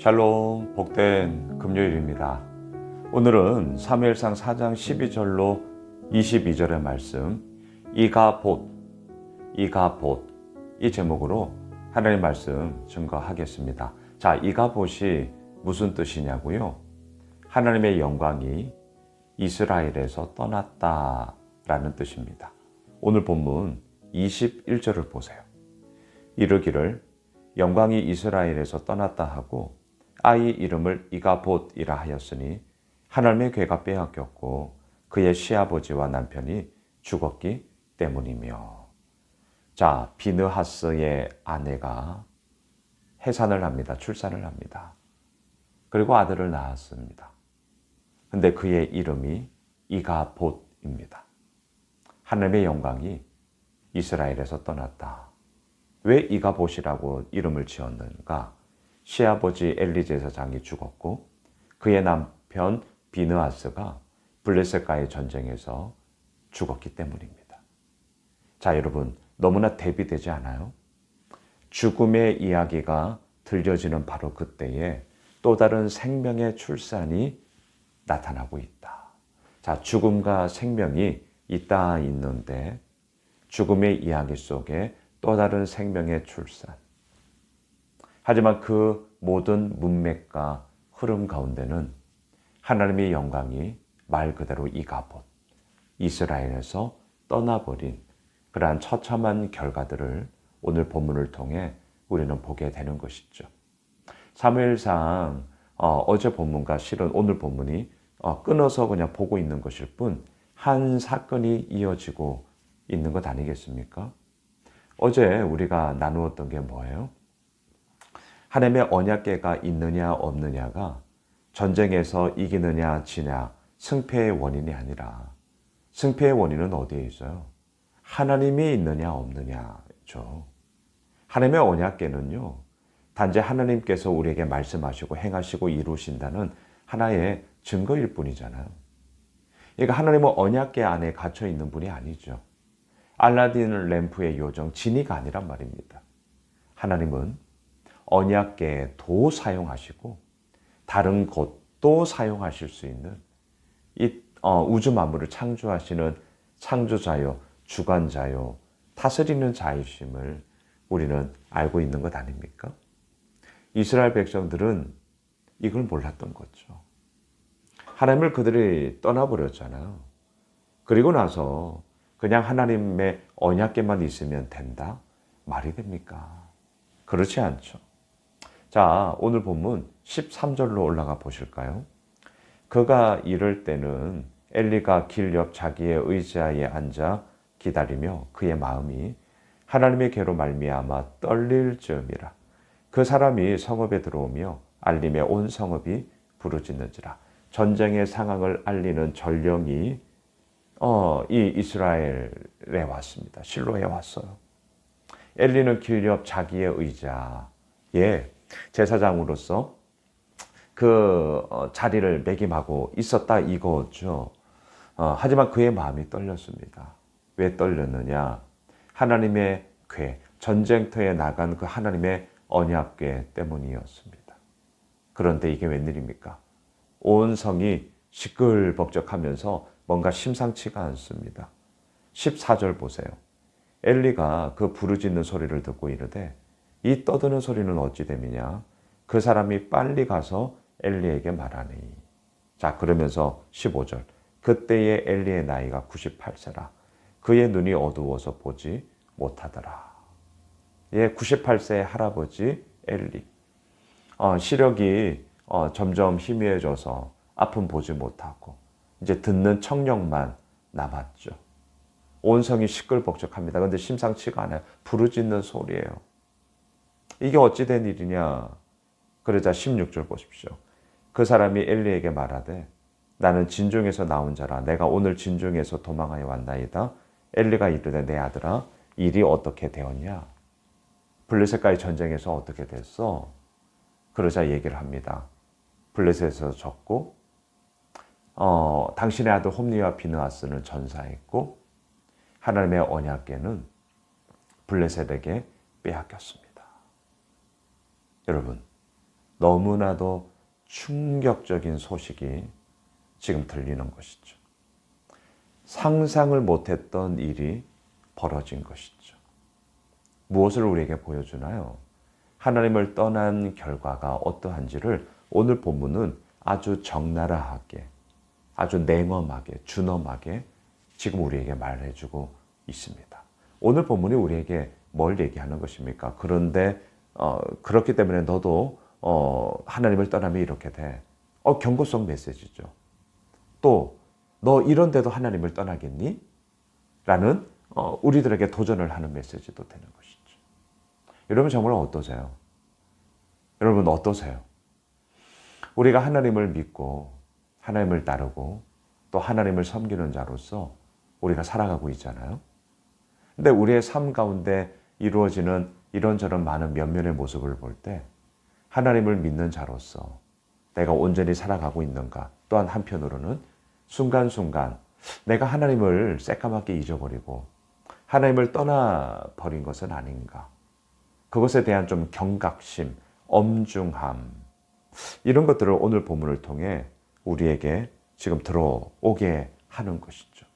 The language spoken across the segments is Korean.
샬롬, 복된 금요일입니다. 오늘은 사무엘상 4장 12절로 22절의 말씀 이가봇 이 제목으로 하나님의 말씀 증거하겠습니다. 자, 이가봇이 무슨 뜻이냐고요? 하나님의 영광이 이스라엘에서 떠났다라는 뜻입니다. 오늘 본문 21절을 보세요. 이르기를 영광이 이스라엘에서 떠났다 하고 아이 이름을 이가봇이라 하였으니 하나님의 괴가 빼앗겼고 그의 시아버지와 남편이 죽었기 때문이며. 자, 비느하스의 아내가 해산을 합니다. 출산을 합니다. 그리고 아들을 낳았습니다. 근데 그의 이름이 이가봇입니다. 하나님의 영광이 이스라엘에서 떠났다. 왜 이가봇이라고 이름을 지었는가? 시아버지 엘리 제사장이 죽었고 그의 남편 비느하스가 블레셋과의 전쟁에서 죽었기 때문입니다. 자, 여러분, 너무나 대비되지 않아요? 죽음의 이야기가 들려지는 바로 그때에 또 다른 생명의 출산이 나타나고 있다. 자, 죽음과 생명이 있는데 죽음의 이야기 속에 또 다른 생명의 출산. 하지만 그 모든 문맥과 흐름 가운데는 하나님의 영광이 말 그대로 이가봇, 이스라엘에서 떠나버린 그러한 처참한 결과들을 오늘 본문을 통해 우리는 보게 되는 것이죠. 사무엘상 어제 본문과 실은 오늘 본문이 끊어서 그냥 보고 있는 것일 뿐 한 사건이 이어지고 있는 것 아니겠습니까? 어제 우리가 나누었던 게 뭐예요? 하나님의 언약궤가 있느냐 없느냐가 전쟁에서 이기느냐 지냐 승패의 원인이 아니라 승패의 원인은 어디에 있어요? 하나님이 있느냐 없느냐죠. 하나님의 언약궤는요, 단지 하나님께서 우리에게 말씀하시고 행하시고 이루신다는 하나의 증거일 뿐이잖아요. 그러니까 하나님은 언약궤 안에 갇혀 있는 분이 아니죠. 알라딘 램프의 요정 지니가 아니란 말입니다. 하나님은 언약궤도 사용하시고 다른 곳도 사용하실 수 있는 이 우주 만물을 창조하시는 창조자요, 주관자요, 다스리는 자이심을 우리는 알고 있는 것 아닙니까? 이스라엘 백성들은 이걸 몰랐던 거죠. 하나님을 그들이 떠나버렸잖아요. 그리고 나서 그냥 하나님의 언약궤만 있으면 된다? 말이 됩니까? 그렇지 않죠. 자, 오늘 본문 13절로 올라가 보실까요? 그가 이럴 때는 엘리가 길 옆 자기의 의자에 앉아 기다리며 그의 마음이 하나님의 괴로 말미암아 떨릴 즈음이라. 그 사람이 성읍에 들어오며 알림에 온 성읍이 부르짖는지라. 전쟁의 상황을 알리는 전령이 이 이스라엘에 왔습니다. 실로에 왔어요. 엘리는 길 옆 자기의 의자에 제사장으로서 그 자리를 매김하고 있었다 이거죠. 하지만 그의 마음이 떨렸습니다. 왜 떨렸느냐? 하나님의 궤, 전쟁터에 나간 그 하나님의 언약궤 때문이었습니다. 그런데 이게 웬일입니까? 온 성이 시끌벅적하면서 뭔가 심상치가 않습니다. 14절 보세요. 엘리가 그 부르짖는 소리를 듣고 이르되 이 떠드는 소리는 어찌 됨이냐? 그 사람이 빨리 가서 엘리에게 말하니. 자, 그러면서 15절. 그때의 엘리의 나이가 98세라. 그의 눈이 어두워서 보지 못하더라. 예, 98세의 할아버지 엘리. 시력이 점점 희미해져서 앞은 보지 못하고 이제 듣는 청력만 남았죠. 온 성이 시끌벅적합니다. 그런데 심상치가 않아요. 부르짖는 소리예요. 이게 어찌 된 일이냐? 그러자 16절 보십시오. 그 사람이 엘리에게 말하되 나는 진중에서 나온 자라. 내가 오늘 진중에서 도망하여 왔나이다. 엘리가 이르되 내 아들아 일이 어떻게 되었냐? 블레셋과의 전쟁에서 어떻게 됐어? 그러자 얘기를 합니다. 블레셋에서 졌고 당신의 아들 홈리와 비느하스는 전사했고 하나님의 언약궤는 블레셋에게 빼앗겼습니다. 여러분, 너무나도 충격적인 소식이 지금 들리는 것이죠. 상상을 못했던 일이 벌어진 것이죠. 무엇을 우리에게 보여주나요? 하나님을 떠난 결과가 어떠한지를 오늘 본문은 아주 적나라하게, 아주 냉엄하게, 준엄하게 지금 우리에게 말해주고 있습니다. 오늘 본문이 우리에게 뭘 얘기하는 것입니까? 그런데 그렇기 때문에 너도 하나님을 떠나면 이렇게 돼. 경고성 메시지죠. 또 너 이런데도 하나님을 떠나겠니? 라는 우리들에게 도전을 하는 메시지도 되는 것이죠. 여러분 정말 어떠세요? 여러분 어떠세요? 우리가 하나님을 믿고 하나님을 따르고 또 하나님을 섬기는 자로서 우리가 살아가고 있잖아요. 근데 우리의 삶 가운데 이루어지는 이런저런 많은 면면의 모습을 볼 때 하나님을 믿는 자로서 내가 온전히 살아가고 있는가? 또한 한편으로는 순간순간 내가 하나님을 새까맣게 잊어버리고 하나님을 떠나버린 것은 아닌가? 그것에 대한 좀 경각심, 엄중함 이런 것들을 오늘 본문을 통해 우리에게 지금 들어오게 하는 것이죠.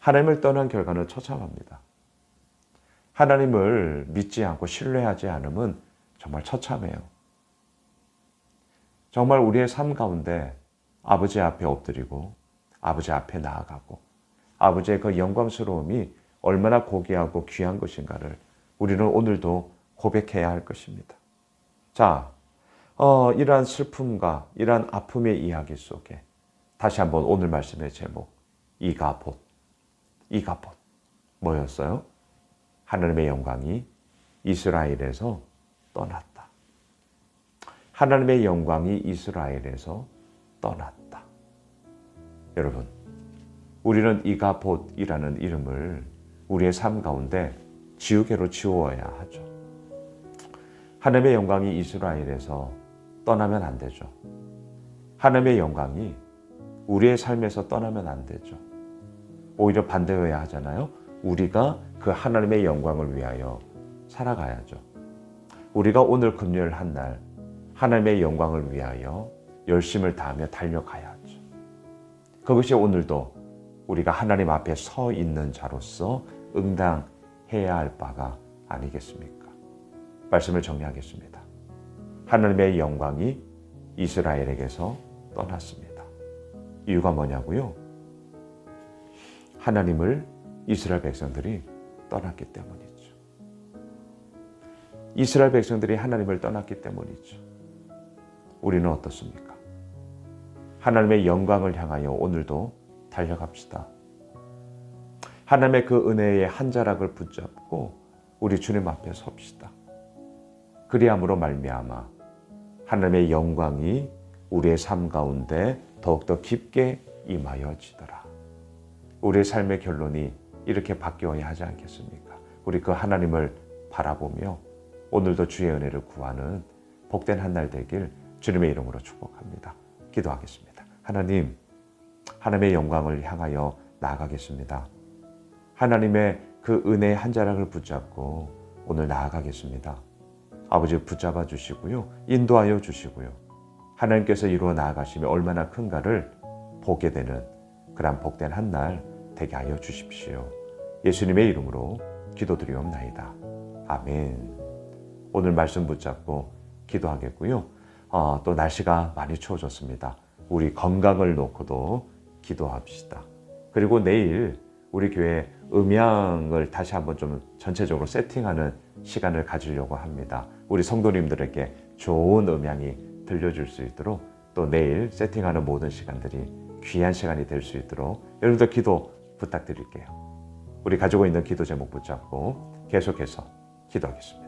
하나님을 떠난 결과는 처참합니다. 하나님을 믿지 않고 신뢰하지 않음은 정말 처참해요. 정말 우리의 삶 가운데 아버지 앞에 엎드리고 아버지 앞에 나아가고 아버지의 그 영광스러움이 얼마나 고귀하고 귀한 것인가를 우리는 오늘도 고백해야 할 것입니다. 자, 이러한 슬픔과 이러한 아픔의 이야기 속에 다시 한번 오늘 말씀의 제목 이가봇 뭐였어요? 하나님의 영광이 이스라엘에서 떠났다. 하나님의 영광이 이스라엘에서 떠났다. 여러분, 우리는 이가봇이라는 이름을 우리의 삶 가운데 지우개로 지워야 하죠. 하나님의 영광이 이스라엘에서 떠나면 안 되죠. 하나님의 영광이 우리의 삶에서 떠나면 안 되죠. 오히려 반대여야 하잖아요. 우리가 그 하나님의 영광을 위하여 살아가야죠. 우리가 오늘 금요일 한 날 하나님의 영광을 위하여 열심을 다하며 달려가야죠. 그것이 오늘도 우리가 하나님 앞에 서 있는 자로서 응당해야 할 바가 아니겠습니까? 말씀을 정리하겠습니다. 하나님의 영광이 이스라엘에게서 떠났습니다. 이유가 뭐냐고요? 하나님을 이스라엘 백성들이 떠났기 때문이죠. 이스라엘 백성들이 하나님을 떠났기 때문이죠. 우리는 어떻습니까? 하나님의 영광을 향하여 오늘도 달려갑시다. 하나님의 그 은혜의 한 자락을 붙잡고 우리 주님 앞에 섭시다. 그리함으로 말미암아 하나님의 영광이 우리의 삶 가운데 더욱더 깊게 임하여지더라. 우리의 삶의 결론이 이렇게 바뀌어야 하지 않겠습니까? 우리 그 하나님을 바라보며 오늘도 주의 은혜를 구하는 복된 한 날 되길 주님의 이름으로 축복합니다. 기도하겠습니다. 하나님, 하나님의 영광을 향하여 나아가겠습니다. 하나님의 그 은혜의 한 자락을 붙잡고 오늘 나아가겠습니다. 아버지 붙잡아 주시고요. 인도하여 주시고요. 하나님께서 이루어 나아가시며 얼마나 큰가를 보게 되는 그런 복된 한 날 되게 하여 주십시오. 예수님의 이름으로 기도드리옵나이다. 아멘. 오늘 말씀 붙잡고 기도하겠고요. 또 날씨가 많이 추워졌습니다. 우리 건강을 놓고도 기도합시다. 그리고 내일 우리 교회 음향을 다시 한번 좀 전체적으로 세팅하는 시간을 가지려고 합니다. 우리 성도님들에게 좋은 음향이 들려줄 수 있도록 또 내일 세팅하는 모든 시간들이 귀한 시간이 될 수 있도록 여러분들 기도 부탁드릴게요. 우리 가지고 있는 기도 제목 붙잡고 계속해서 기도하겠습니다.